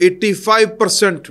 85%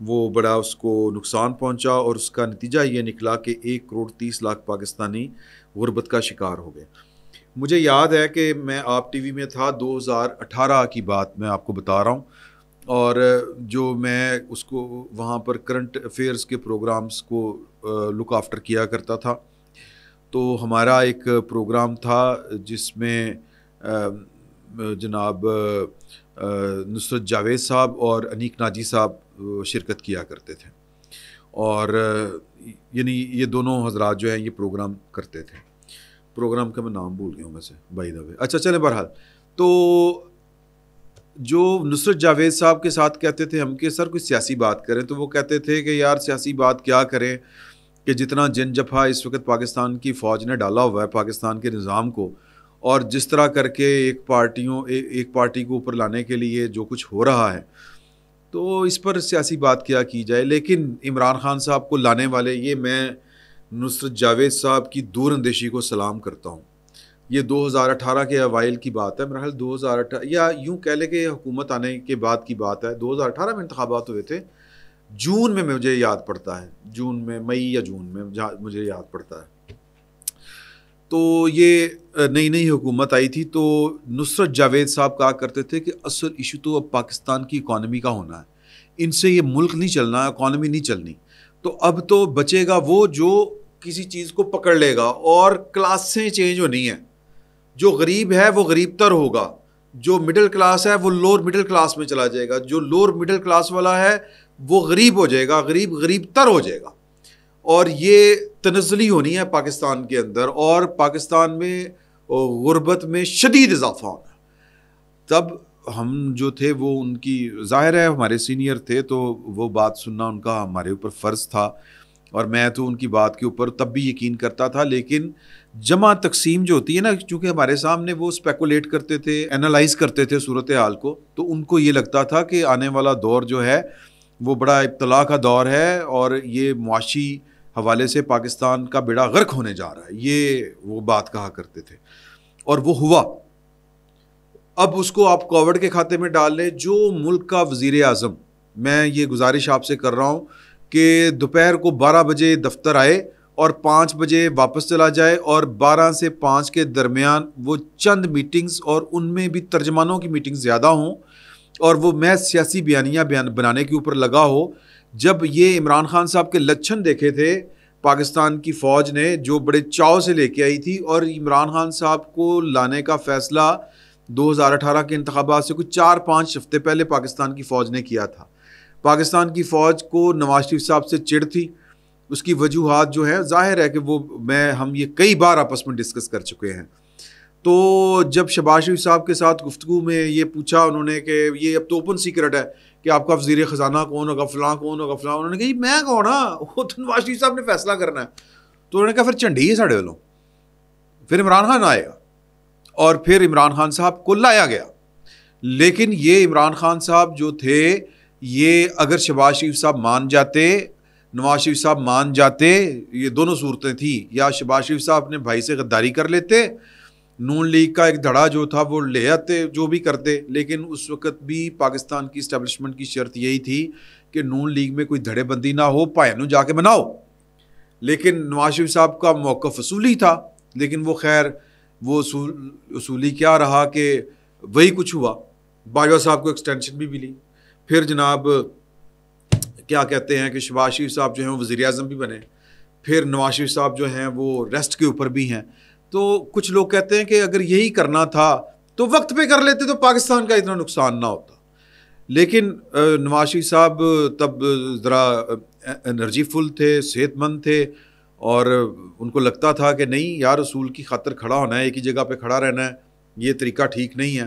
وہ بڑا اس کو نقصان پہنچا اور اس کا نتیجہ یہ نکلا کہ 1,30,00,000 پاکستانی غربت کا شکار ہو گئے۔ مجھے یاد ہے کہ میں آپ ٹی وی میں تھا، 2018 کی بات میں آپ کو بتا رہا ہوں، اور جو میں اس کو وہاں پر کرنٹ افیئرس کے پروگرامز کو لک آفٹر کیا کرتا تھا، تو ہمارا ایک پروگرام تھا جس میں جناب نصرت جاوید صاحب اور انیک ناجی صاحب شرکت کیا کرتے تھے، اور یعنی یہ دونوں حضرات جو ہیں یہ پروگرام کرتے تھے۔ پروگرام کا میں نام بھول گیا ہوں ویسے بائی دا وے، اچھا چلیں بہرحال، تو جو نصرت جاوید صاحب کے ساتھ کہتے تھے ہم کہ سر کوئی سیاسی بات کریں، تو وہ کہتے تھے کہ یار سیاسی بات کیا کریں کہ جتنا جن جبہہ اس وقت پاکستان کی فوج نے ڈالا ہوا ہے پاکستان کے نظام کو، اور جس طرح کر کے ایک پارٹی کو اوپر لانے کے لیے جو کچھ ہو رہا ہے، تو اس پر سیاسی بات کیا کی جائے۔ لیکن عمران خان صاحب کو لانے والے، یہ میں نصرت جاوید صاحب کی دور اندیشی کو سلام کرتا ہوں۔ یہ 2018 کے اوائل کی بات ہے، میرا خیال 2018 یا یوں کہہ لے کہ حکومت آنے کے بعد کی بات ہے۔ 2018 میں انتخابات ہوئے تھے، جون میں مجھے یاد پڑتا ہے، جون میں، مئی یا جون میں مجھے یاد پڑتا ہے۔ تو یہ نئی نئی حکومت آئی تھی، تو نصرت جاوید صاحب کہا کرتے تھے کہ اصل ایشو تو اب پاکستان کی اکانومی کا ہونا ہے، ان سے یہ ملک نہیں چلنا، اکانومی نہیں چلنی، تو اب تو بچے گا وہ جو کسی چیز کو پکڑ لے گا، اور کلاسیں چینج ہونی ہیں۔ جو غریب ہے وہ غریب تر ہوگا، جو مڈل کلاس ہے وہ لوور مڈل کلاس میں چلا جائے گا، جو لوور مڈل کلاس والا ہے وہ غریب ہو جائے گا، غریب تر ہو جائے گا، اور یہ تنزلی ہونی ہے پاکستان کے اندر، اور پاکستان میں غربت میں شدید اضافہ ہونا ہے۔ تب ہم جو تھے وہ ان کی، ظاہر ہے ہمارے سینئر تھے تو وہ بات سننا ان کا ہمارے اوپر فرض تھا، اور میں تو ان کی بات کے اوپر تب بھی یقین کرتا تھا، لیکن جمع تقسیم جو ہوتی ہے نا، چونکہ ہمارے سامنے وہ اسپیکولیٹ کرتے تھے، اینالائز کرتے تھے صورتحال کو، تو ان کو یہ لگتا تھا کہ آنے والا دور جو ہے وہ بڑا ابتلا کا دور ہے، اور یہ معاشی حوالے سے پاکستان کا بیڑا غرق ہونے جا رہا ہے، یہ وہ بات کہا کرتے تھے، اور وہ ہوا۔ اب اس کو آپ کووڈ کے کھاتے میں ڈال لیں۔ جو ملک کا وزیر اعظم، میں یہ گزارش آپ سے کر رہا ہوں کہ دوپہر کو 12 بجے دفتر آئے اور 5 بجے واپس چلا جائے، اور 12 سے 5 کے درمیان وہ چند میٹنگز، اور ان میں بھی ترجمانوں کی میٹنگ زیادہ ہوں، اور وہ میں سیاسی بیانیہ بنانے کے اوپر لگا ہو۔ جب یہ عمران خان صاحب کے لچھن دیکھے تھے پاکستان کی فوج نے، جو بڑے چاؤ سے لے کے آئی تھی، اور عمران خان صاحب کو لانے کا فیصلہ 2018 کے انتخابات سے کچھ 4-5 ہفتے پہلے پاکستان کی فوج نے کیا تھا۔ پاکستان کی فوج کو نواز شریف صاحب سے چڑ تھی، اس کی وجوہات جو ہیں ظاہر ہے کہ وہ ہم یہ کئی بار آپس میں ڈسکس کر چکے ہیں۔ تو جب شہباز شریف صاحب کے ساتھ گفتگو میں یہ پوچھا انہوں نے کہ یہ اب تو اوپن سیکرٹ ہے کہ آپ کا وزیر خزانہ کون ہوگا، فلاں کون ہوگا، فلاں، انہوں نے کہا میں کون ہاں، وہ تو نواز شریف صاحب نے فیصلہ کرنا ہے۔ تو انہوں نے کہا پھر جھنڈی ہے ساڑھے والوں، پھر عمران خان آئے گا، اور پھر عمران خان صاحب کو لایا گیا۔ لیکن یہ عمران خان صاحب جو تھے، یہ اگر شہباز شریف صاحب مان جاتے، نواز شریف صاحب مان جاتے، یہ دونوں صورتیں تھیں، یا شہباز شریف صاحب اپنے بھائی سے غداری کر لیتے، نون لیگ کا ایک دھڑا جو تھا وہ لے آتے، جو بھی کرتے، لیکن اس وقت بھی پاکستان کی اسٹیبلشمنٹ کی شرط یہی تھی کہ نون لیگ میں کوئی دھڑے بندی نہ ہو، پائنو جا کے بناؤ۔ لیکن نواز شریف صاحب کا موقف اصولی تھا، لیکن وہ خیر وہ اصولی کیا رہا کہ وہی کچھ ہوا۔ باجوہ صاحب کو ایکسٹینشن بھی ملی، پھر جناب کیا کہتے ہیں کہ شہباز شریف صاحب جو ہیں وہ وزیر اعظم بھی بنے، پھر نواز شریف صاحب جو ہیں وہ ریسٹ کے اوپر بھی ہیں۔ تو کچھ لوگ کہتے ہیں کہ اگر یہی کرنا تھا تو وقت پہ کر لیتے تو پاکستان کا اتنا نقصان نہ ہوتا، لیکن نواز شریف صاحب تب ذرا انرجی فل تھے، صحت مند تھے، اور ان کو لگتا تھا کہ نہیں یار اصول کی خاطر کھڑا ہونا ہے، ایک ہی جگہ پہ کھڑا رہنا ہے، یہ طریقہ ٹھیک نہیں ہے۔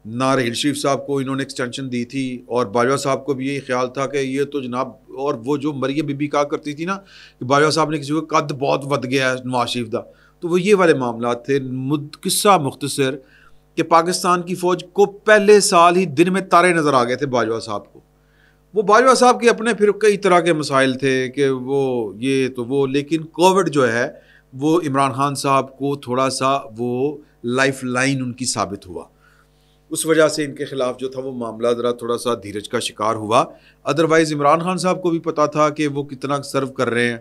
ناصر شریف صاحب کو انہوں نے ایکسٹینشن دی تھی، اور باجوہ صاحب کو بھی یہی خیال تھا کہ یہ تو جناب، اور وہ جو مریم بی بی کہا کرتی تھی نا کہ باجوہ صاحب نے کسی کو قد بہت ود گیا ہے نواز شریف دا، تو وہ یہ والے معاملات تھے۔ قصہ مختصر کہ پاکستان کی فوج کو پہلے سال ہی دن میں تارے نظر آ گئے تھے باجوہ صاحب کو۔ وہ باجوہ صاحب کے اپنے پھر کئی طرح کے مسائل تھے کہ وہ یہ تو وہ، لیکن کووڈ جو ہے وہ عمران خان صاحب کو تھوڑا سا وہ لائف لائن ان کی ثابت ہوا۔ اس وجہ سے ان کے خلاف جو تھا وہ معاملہ ذرا تھوڑا سا دھیرج کا شکار ہوا. ادروائز عمران خان صاحب کو بھی پتہ تھا کہ وہ کتنا سرو کر رہے ہیں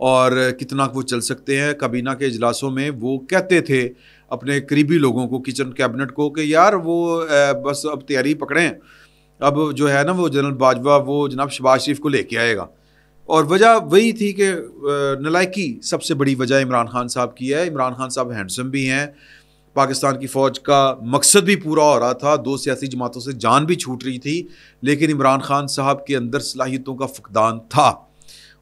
اور کتنا وہ چل سکتے ہیں. کابینہ کے اجلاسوں میں وہ کہتے تھے اپنے قریبی لوگوں کو, کچن کیبنٹ کو, کہ یار وہ بس اب تیاری پکڑیں, اب جو ہے نا وہ جنرل باجوہ وہ جناب شہباز شریف کو لے کے آئے گا. اور وجہ وہی تھی کہ نلائکی سب سے بڑی وجہ عمران خان صاحب کی ہے. عمران خان صاحب ہینڈسم بھی ہیں, پاکستان کی فوج کا مقصد بھی پورا ہو رہا تھا, 2 سیاسی جماعتوں سے جان بھی چھوٹ رہی تھی, لیکن عمران خان صاحب کے اندر صلاحیتوں کا فقدان تھا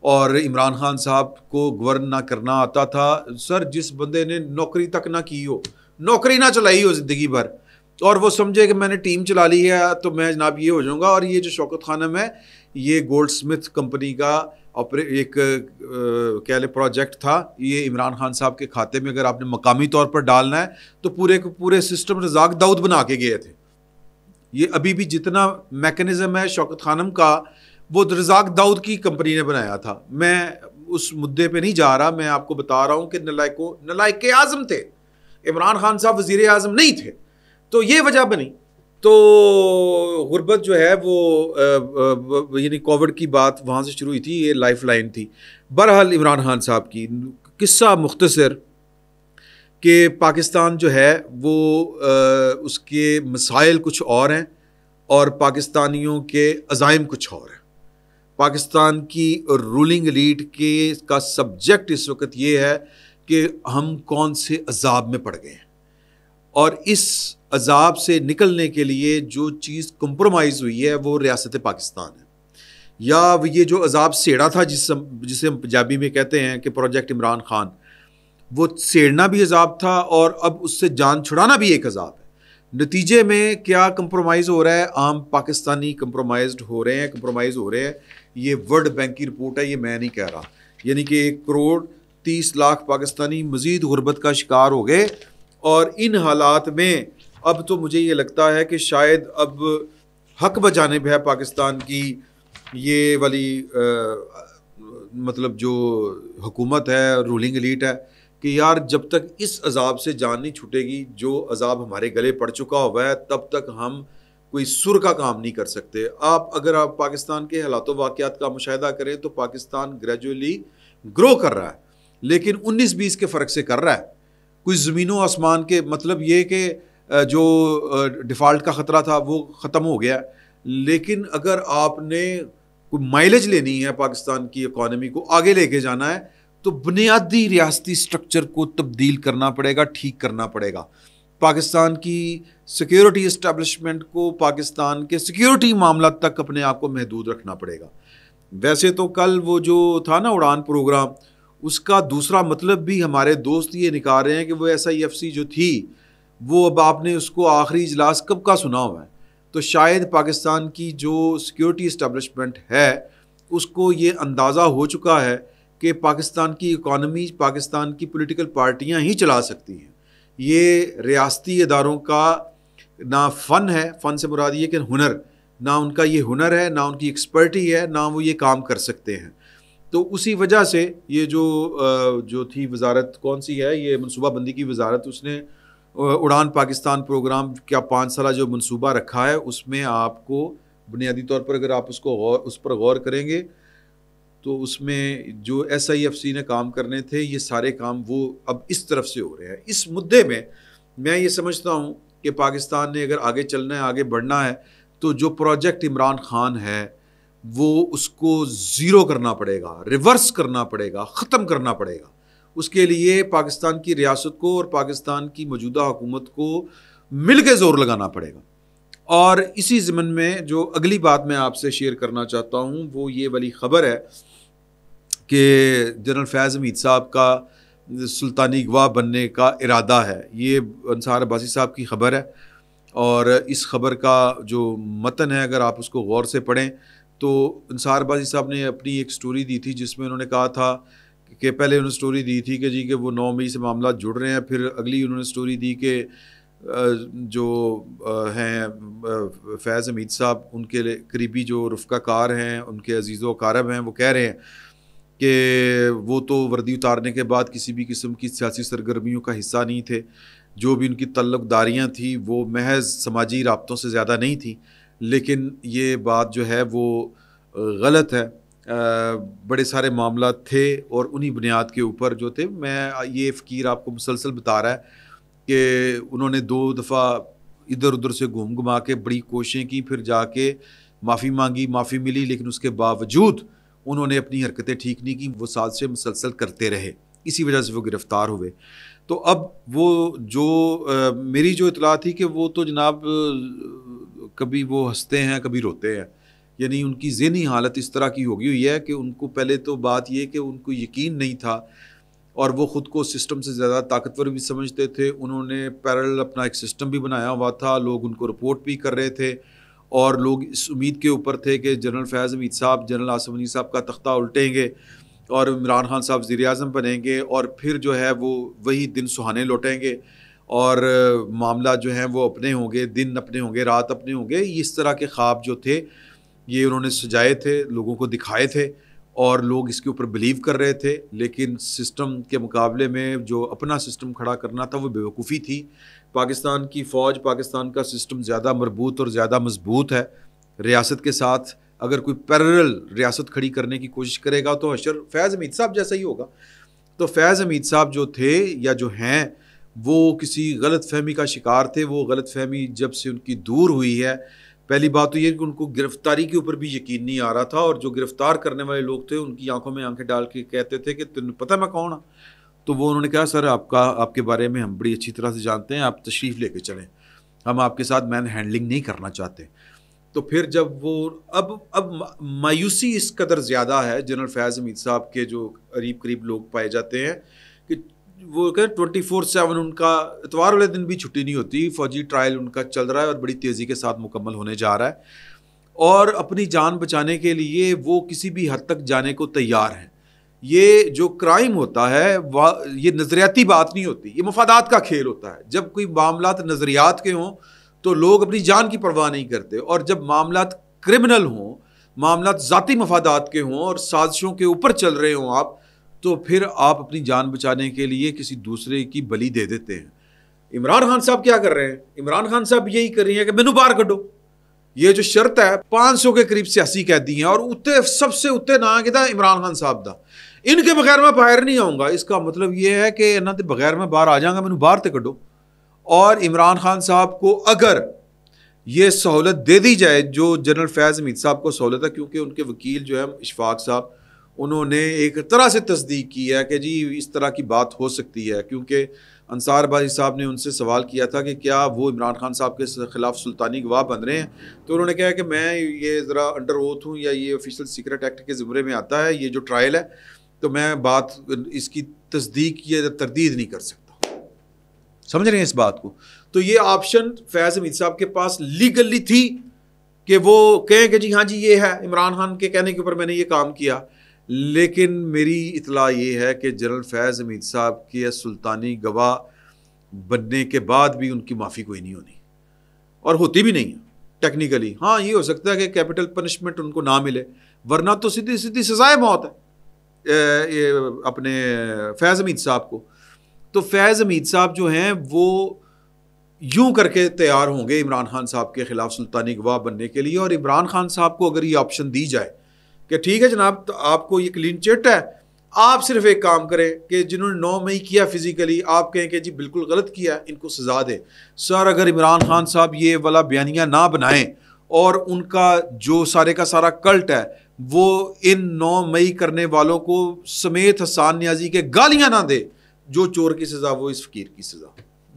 اور عمران خان صاحب کو گورن نہ کرنا آتا تھا. سر جس بندے نے نوکری تک نہ کی ہو, نوکری نہ چلائی ہو زندگی بھر, اور وہ سمجھے کہ میں نے ٹیم چلا لی ہے تو میں جناب یہ ہو جاؤں گا. اور یہ جو شوکت خانم ہے یہ گولڈ سمتھ کمپنی کا ایک کہہ لے پروجیکٹ تھا, یہ عمران خان صاحب کے کھاتے میں اگر آپ نے مقامی طور پر ڈالنا ہے تو پورے کے پورے سسٹم رزاق داؤد بنا کے گئے تھے. یہ ابھی بھی جتنا میکنزم ہے شوکت خانم کا وہ رزاق داؤد کی کمپنی نے بنایا تھا. میں اس مدعے پہ نہیں جا رہا, میں آپ کو بتا رہا ہوں کہ نلائق اعظم تھے, عمران خان صاحب وزیر اعظم نہیں تھے, تو یہ وجہ بنی. تو غربت جو ہے وہ یعنی کووڈ کی بات وہاں سے شروع ہوئی تھی, یہ لائف لائن تھی. بہرحال عمران خان صاحب کی قصہ مختصر کہ پاکستان جو ہے وہ اس کے مسائل کچھ اور ہیں اور پاکستانیوں کے عزائم کچھ اور ہیں. پاکستان کی رولنگ ایلیٹ کا سبجیکٹ اس وقت یہ ہے کہ ہم کون سے عذاب میں پڑ گئے ہیں, اور اس عذاب سے نکلنے کے لیے جو چیز کمپرومائز ہوئی ہے وہ ریاست پاکستان ہے. یا یہ جو عذاب سیڑھا تھا جسے ہم پنجابی میں کہتے ہیں کہ پروجیکٹ عمران خان, وہ سیڑھنا بھی عذاب تھا اور اب اس سے جان چھڑانا بھی ایک عذاب ہے. نتیجے میں کیا کمپرومائز ہو رہا ہے, عام پاکستانی کمپرومائز ہو رہے ہیں. یہ ورلڈ بینک کی رپورٹ ہے, یہ میں نہیں کہہ رہا. یعنی کہ 1,30,00,000 پاکستانی مزید غربت کا شکار ہو گئے. اور ان حالات میں اب تو مجھے یہ لگتا ہے کہ شاید اب حق بجانب ہے پاکستان کی یہ والی مطلب جو حکومت ہے, رولنگ ایلیٹ ہے, کہ یار جب تک اس عذاب سے جان نہیں چھوٹے گی جو عذاب ہمارے گلے پڑ چکا ہوا ہے, تب تک ہم کوئی سر کا کام نہیں کر سکتے. اگر آپ پاکستان کے حالات و واقعات کا مشاہدہ کریں تو پاکستان گریجولی گرو کر رہا ہے, لیکن 19-20 کے فرق سے کر رہا ہے. کوئی زمین و آسمان کے مطلب یہ کہ جو ڈیفالٹ کا خطرہ تھا وہ ختم ہو گیا, لیکن اگر آپ نے کوئی مائلیج لینی ہے پاکستان کی اکانومی کو آگے لے کے جانا ہے تو بنیادی ریاستی سٹرکچر کو تبدیل کرنا پڑے گا, ٹھیک کرنا پڑے گا. پاکستان کی سیکیورٹی اسٹیبلشمنٹ کو پاکستان کے سیکیورٹی معاملات تک اپنے آپ کو محدود رکھنا پڑے گا. ویسے تو کل وہ جو تھا نا اڑان پروگرام, اس کا دوسرا مطلب بھی ہمارے دوست یہ نکال رہے ہیں کہ وہ SIFC جو تھی وہ اب آپ نے اس کو آخری اجلاس کب کا سنا ہوا ہے, تو شاید پاکستان کی جو سیکیورٹی اسٹیبلشمنٹ ہے اس کو یہ اندازہ ہو چکا ہے کہ پاکستان کی اکانومی پاکستان کی پولیٹیکل پارٹیاں ہی چلا سکتی ہیں. یہ ریاستی اداروں کا نہ فن ہے, فن سے مراد یہ کہ ہنر, نہ ان کا یہ ہنر ہے, نہ ان کی ایکسپرٹی ہے, نہ وہ یہ کام کر سکتے ہیں. تو اسی وجہ سے یہ جو تھی وزارت کون سی ہے, یہ منصوبہ بندی کی وزارت, اس نے اڑان پاکستان پروگرام کیا 5 سالہ جو منصوبہ رکھا ہے اس میں آپ کو بنیادی طور پر اگر آپ اس پر غور کریں گے تو اس میں جو SIFC نے کام کرنے تھے یہ سارے کام وہ اب اس طرف سے ہو رہے ہیں. اس مدعے میں یہ سمجھتا ہوں کہ پاکستان نے اگر آگے چلنا ہے, آگے بڑھنا ہے, تو جو پروجیکٹ عمران خان ہے وہ اس کو زیرو کرنا پڑے گا, ریورس کرنا پڑے گا, ختم کرنا پڑے گا. اس کے لیے پاکستان کی ریاست کو اور پاکستان کی موجودہ حکومت کو مل کے زور لگانا پڑے گا. اور اسی ضمن میں جو اگلی بات میں آپ سے شیئر کرنا چاہتا ہوں وہ یہ والی خبر ہے کہ جنرل فیض حمید صاحب کا سلطانی گواہ بننے کا ارادہ ہے. یہ انصار عباسی صاحب کی خبر ہے, اور اس خبر کا جو متن ہے اگر آپ اس کو غور سے پڑھیں تو انصار عباسی صاحب نے اپنی ایک سٹوری دی تھی جس میں انہوں نے کہا تھا کہ پہلے انہوں نے سٹوری دی تھی کہ جی کہ وہ 9 مئی سے معاملات جڑ رہے ہیں, پھر اگلی انہوں نے سٹوری دی کہ جو ہیں فیض حمید صاحب ان کے قریبی جو رفقا کار ہیں, ان کے عزیز و اقارب ہیں, وہ کہہ رہے ہیں کہ وہ تو وردی اتارنے کے بعد کسی بھی قسم کی سیاسی سرگرمیوں کا حصہ نہیں تھے, جو بھی ان کی تعلق داریاں تھیں وہ محض سماجی رابطوں سے زیادہ نہیں تھیں، لیکن یہ بات جو ہے وہ غلط ہے۔ بڑے سارے معاملات تھے اور انہی بنیاد کے اوپر جو تھے، میں یہ فقیر آپ کو مسلسل بتا رہا ہے کہ انہوں نے 2 دفعہ ادھر ادھر سے گھوم گھما کے بڑی کوششیں کی، پھر جا کے معافی مانگی، معافی ملی، لیکن اس کے باوجود انہوں نے اپنی حرکتیں ٹھیک نہیں کی، وہ سازشیں مسلسل کرتے رہے، اسی وجہ سے وہ گرفتار ہوئے۔ تو اب وہ جو میری جو اطلاع تھی کہ وہ تو جناب کبھی وہ ہنستے ہیں کبھی روتے ہیں، یعنی ان کی ذہنی حالت اس طرح کی ہوگی ہوئی ہے کہ ان کو پہلے تو بات یہ کہ ان کو یقین نہیں تھا اور وہ خود کو سسٹم سے زیادہ طاقتور بھی سمجھتے تھے۔ انہوں نے پیرل اپنا ایک سسٹم بھی بنایا ہوا تھا، لوگ ان کو رپورٹ بھی کر رہے تھے اور لوگ اس امید کے اوپر تھے کہ جنرل فیاض حمید صاحب جنرل آصف غنی صاحب کا تختہ الٹیں گے اور عمران خان صاحب وزیر اعظم بنیں گے اور پھر جو ہے وہ وہی دن سہانے لوٹیں گے اور معاملات جو ہیں وہ اپنے ہوں گے، دن اپنے ہوں گے، رات اپنے ہوں گے۔ اس طرح کے خواب جو تھے یہ انہوں نے سجائے تھے، لوگوں کو دکھائے تھے اور لوگ اس کے اوپر بلیو کر رہے تھے، لیکن سسٹم کے مقابلے میں جو اپنا سسٹم کھڑا کرنا تھا وہ بیوقوفی تھی۔ پاکستان کی فوج، پاکستان کا سسٹم زیادہ مربوط اور زیادہ مضبوط ہے ریاست کے ساتھ۔ اگر کوئی پیرل ریاست کھڑی کرنے کی کوشش کرے گا تو حشر فیاض حمید صاحب جیسا ہی ہوگا۔ تو فیاض حمید صاحب جو تھے یا جو ہیں وہ کسی غلط فہمی کا شکار تھے۔ وہ غلط فہمی جب سے ان کی دور ہوئی ہے، پہلی بات تو یہ کہ ان کو گرفتاری کے اوپر بھی یقین نہیں آ رہا تھا، اور جو گرفتار کرنے والے لوگ تھے ان کی آنکھوں میں آنکھیں ڈال کے کہتے تھے کہ تمہیں پتہ میں کون ہوں؟ تو وہ انہوں نے کہا سر آپ کے بارے میں ہم بڑی اچھی طرح سے جانتے ہیں، آپ تشریف لے کے چلیں، ہم آپ کے ساتھ مین ہینڈلنگ نہیں کرنا چاہتے۔ تو پھر جب وہ اب مایوسی اس قدر زیادہ ہے جنرل فیاض حمید صاحب کے جو قریب قریب لوگ پائے جاتے ہیں کہ وہ کہ 24/7 ان کا اتوار والے دن بھی چھٹی نہیں ہوتی، فوجی ٹرائل ان کا چل رہا ہے اور بڑی تیزی کے ساتھ مکمل ہونے جا رہا ہے، اور اپنی جان بچانے کے لیے وہ کسی بھی حد تک جانے کو تیار ہیں۔ یہ جو کرائم ہوتا ہے یہ نظریاتی بات نہیں ہوتی، یہ مفادات کا کھیل ہوتا ہے۔ جب کوئی معاملات نظریات کے ہوں تو لوگ اپنی جان کی پرواہ نہیں کرتے، اور جب معاملات کرمنل ہوں، معاملات ذاتی مفادات کے ہوں اور سازشوں کے اوپر چل رہے ہوں آپ، تو پھر آپ اپنی جان بچانے کے لیے کسی دوسرے کی بلی دے دیتے ہیں۔ عمران خان صاحب کیا کر رہے ہیں؟ عمران خان صاحب یہی کر رہی ہیں کہ مینو باہر کڈو۔ یہ جو شرط ہے 500 کے قریب سیاسی قیدی ہیں اور اتنے سب سے اتنے نا کہتا عمران خان صاحب دا، ان کے بغیر میں باہر نہیں آؤں گا۔ اس کا مطلب یہ ہے کہ انہوں نے بغیر میں باہر آ جاؤں گا، مینو باہر تے کڈو۔ اور عمران خان صاحب کو اگر یہ سہولت دے دی جائے جو جنرل فیاض حمید صاحب کو سہولت ہے، کیونکہ ان کے وکیل جو ہے اشفاق صاحب، انہوں نے ایک طرح سے تصدیق کی ہے کہ جی اس طرح کی بات ہو سکتی ہے، کیونکہ انصار بھائی صاحب نے ان سے سوال کیا تھا کہ کیا وہ عمران خان صاحب کے خلاف سلطانی گواہ بن رہے ہیں، تو انہوں نے کہا کہ میں یہ ذرا انڈر اوتھ ہوں، یا یہ آفیشیل سیکرٹ ایکٹ کے زمرے میں آتا ہے یہ جو ٹرائل ہے، تو میں بات اس کی تصدیق یا تردید نہیں کر سکتا۔ سمجھ رہے ہیں اس بات کو؟ تو یہ آپشن فیاض حمید صاحب کے پاس لیگلی تھی کہ وہ کہیں کہ جی ہاں جی یہ ہے، عمران خان کے کہنے کے اوپر میں نے یہ کام کیا، لیکن میری اطلاع یہ ہے کہ جنرل فیاض حمید صاحب کے سلطانی گواہ بننے کے بعد بھی ان کی معافی کوئی نہیں ہونی، اور ہوتی بھی نہیں ہے ٹیکنیکلی۔ ہاں یہ ہو سکتا ہے کہ کیپٹل پنشمنٹ ان کو نہ ملے، ورنہ تو سیدھی سیدھی سزائے موت ہے اپنے فیاض حمید صاحب کو۔ تو فیاض حمید صاحب جو ہیں وہ یوں کر کے تیار ہوں گے عمران خان صاحب کے خلاف سلطانی گواہ بننے کے لیے، اور عمران خان صاحب کو اگر یہ آپشن دی جائے کہ ٹھیک ہے جناب تو آپ کو یہ کلین چٹ ہے، آپ صرف ایک کام کریں کہ جنہوں نے 9 مئی کیا فزیکلی، آپ کہیں کہ جی بالکل غلط کیا، ان کو سزا دیں۔ سر اگر عمران خان صاحب یہ والا بیانیہ نہ بنائیں اور ان کا جو سارے کا سارا کلٹ ہے وہ ان 9 مئی کرنے والوں کو سمیت حسان نیازی کے گالیاں نہ دے، جو چور کی سزا وہ اس فقیر کی سزا،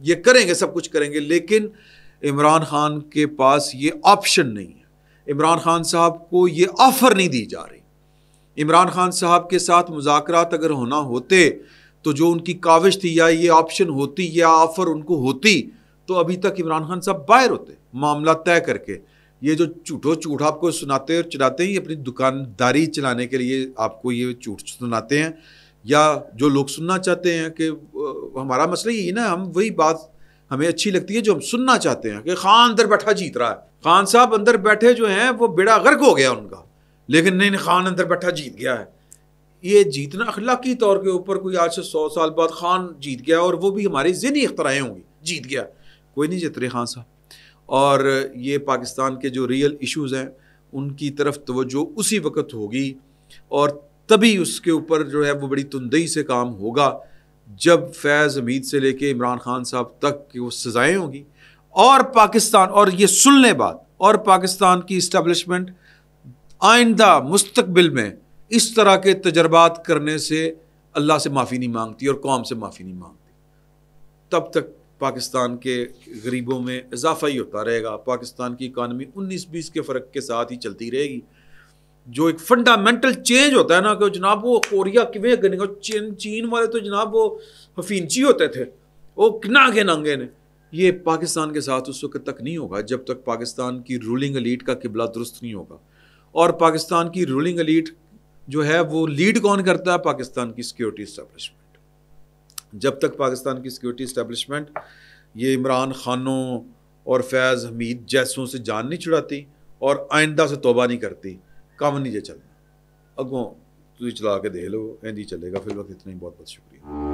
یہ کریں گے، سب کچھ کریں گے، لیکن عمران خان کے پاس یہ آپشن نہیں ہے۔ عمران خان صاحب کو یہ آفر نہیں دی جا رہی۔ عمران خان صاحب کے ساتھ مذاکرات اگر ہونا ہوتے تو جو ان کی کاوش تھی، یا یہ آپشن ہوتی یا آفر ان کو ہوتی، تو ابھی تک عمران خان صاحب باہر ہوتے معاملہ طے کر کے۔ یہ جو جھوٹ آپ کو سناتے اور چلاتے ہیں، یہ اپنی دکانداری چلانے کے لیے آپ کو یہ جھوٹ سناتے ہیں، یا جو لوگ سننا چاہتے ہیں کہ ہمارا مسئلہ یہی نا، ہم وہی بات ہمیں اچھی لگتی ہے جو ہم سننا چاہتے ہیں کہ خان اندر بیٹھا جیت رہا ہے۔ خان صاحب اندر بیٹھے جو ہیں وہ بیڑا غرق ہو گیا ان کا، لیکن نہیں خان اندر بیٹھا جیت گیا ہے۔ یہ جیتنا اخلاقی طور کے اوپر کوئی آج سے 100 سال بعد خان جیت گیا، اور وہ بھی ہماری ذہنی اختراعیں ہوں گی، جیت گیا. کوئی نہیں جیت رہے خان صاحب. اور یہ پاکستان کے جو ریئل ایشوز ہیں ان کی طرف توجہ اسی وقت ہوگی اور تبھی اس کے اوپر جو ہے وہ بڑی تندئی سے کام ہوگا جب فیض حمید سے لے کے عمران خان صاحب تک کی وہ سزائیں ہوں گی. اور پاکستان، اور یہ سن لیں بات، اور پاکستان کی اسٹیبلشمنٹ آئندہ مستقبل میں اس طرح کے تجربات کرنے سے اللہ سے معافی نہیں مانگتی اور قوم سے معافی نہیں مانگتی. تب تک پاکستان کے غریبوں میں اضافہ ہی ہوتا رہے گا. پاکستان کی اکانومی 19-20 کے فرق کے ساتھ ہی چلتی رہے گی. جو ایک فنڈامنٹل چینج ہوتا ہے نا کہ جناب وہ کوریا کیویں گنے چین والے تو جناب وہ حفینچی ہوتے تھے، وہ کنا کے ننگے نے. یہ پاکستان کے ساتھ اس وقت تک نہیں ہوگا جب تک پاکستان کی رولنگ ایلیٹ کا قبلہ درست نہیں ہوگا. اور پاکستان کی رولنگ ایلیٹ جو ہے وہ لیڈ کون کرتا ہے؟ پاکستان کی سیکیورٹی اسٹیبلشمنٹ. جب تک پاکستان کی سیکیورٹی اسٹیبلشمنٹ یہ عمران خانوں اور فیض حمید جیسوں سے جان نہیں چھڑاتی اور آئندہ سے توبہ نہیں کرتی، کام نہیں جے چلنا. اگوں تھی چلا کے دے لو، اینجی چلے گا. فی الوقت اتنا ہی. بہت بہت شکریہ.